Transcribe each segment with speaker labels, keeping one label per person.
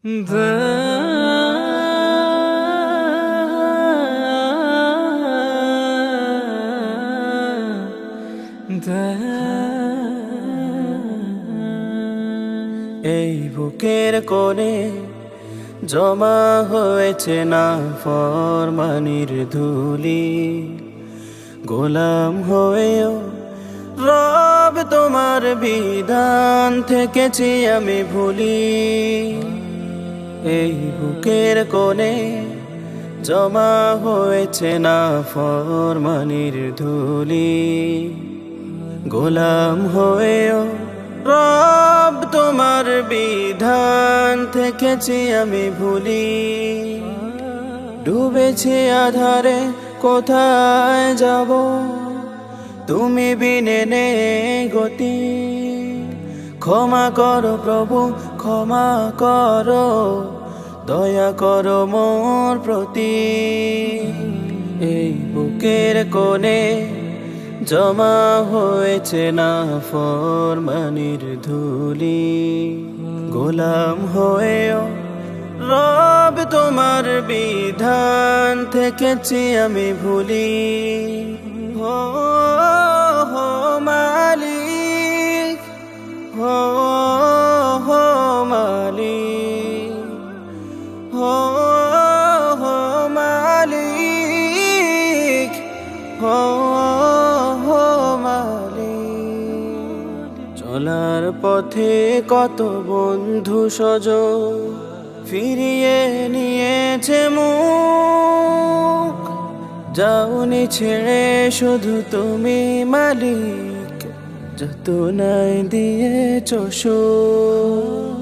Speaker 1: এই বুকের কোণে জমা হয়েছে না ফরমানির ধুলি, গোলাম হয়েও রব তোমার বিধান থেকেছি আমি ভুলি। এই বুকের কোণে জমা হয়েছে না ফরমানির ধুলি, গোলাম হয়েও রব তোমার বিধান থেকেছি আমি ভুলি। ডুবেছি আধারে কোথায় যাব, তুমি বিনে নেই গতি। ক্ষমা করো প্রভু, ক্ষমা করো, দয়া করো মোর প্রতি। এই বুকের কোণে জমা হয়েছে না ফরমানির ধুলি, গোলাম হয়েও রব তোমার বিধান থেকেছি আমি ভুলি। হো হো মালিক, হো হো মালিক, হো হো মালিক, হো হো মালিক। চলার পথে কত বন্ধু স্বজন ফিরিয়ে নিয়েছে মুখ, যাওনি ছেড়ে শুধু তুমি মালিক, যত নাই দিয়েছ সুখ।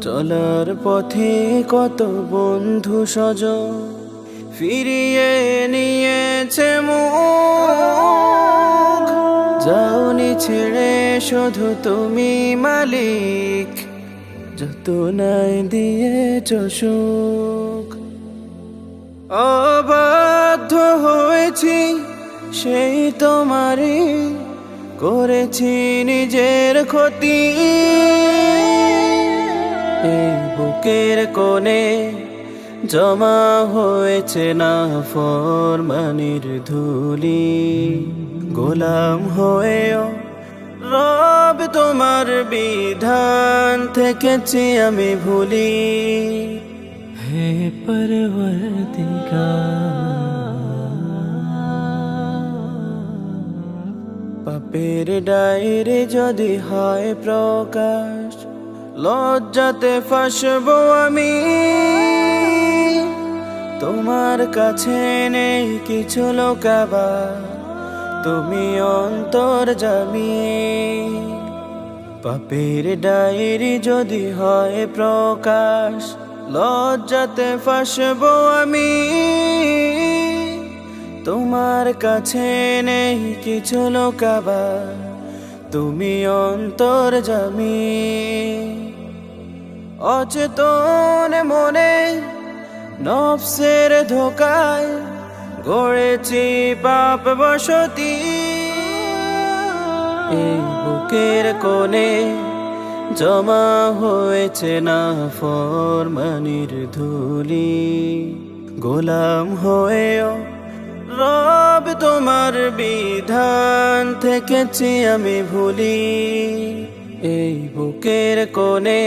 Speaker 1: চলার পথে কত বন্ধু স্বজন ফিরিয়ে নিয়েছে মুখ, যাওনি ছেড়ে শুধু তুমি মালিক, যত নাই দিয়েছ সুখ। অবাধ্য হয়েছি সেই তোমারই, করেছি নিজের ক্ষতি। এই বুকের কোণে জমা হয়েছে না ফরমানির ধুলি, গোলাম হয়েও রব তোমার বিধান থেকেছি আমি ভুলি। হে পরওয়ারদিগার, পাপের ডায়েরি যদি হয় প্রকাশ, লজ্জাতে ফাঁসবো আমি। তোমার কাছে নেই কিছু লোকাবার, তুমি অন্তর্যামী। পাপের ডায়েরি যদি হয় প্রকাশ, লজ্জাতে ফাঁসবো আমি। তোমার কাছে নেই কিছু লোকাবার, তুমি অন্তর্যামী। অচেতন মনে নফসের ধোকায় গড়েছি পাপ বসতি। এই বুকের কোণে জমা হয়েছে না ফরমানির ধুলি, গোলাম হয়েও রব তোমার বিধান থেকেছি আমি ভুলি। এই বুকের কোণে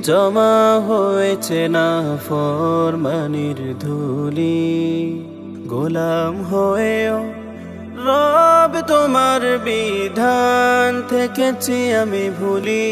Speaker 1: জমা হয়েছে না ফরমানির ধুলি, গোলাম হয়েও রব তোমার বিধান থেকেছি আমি ভুলি।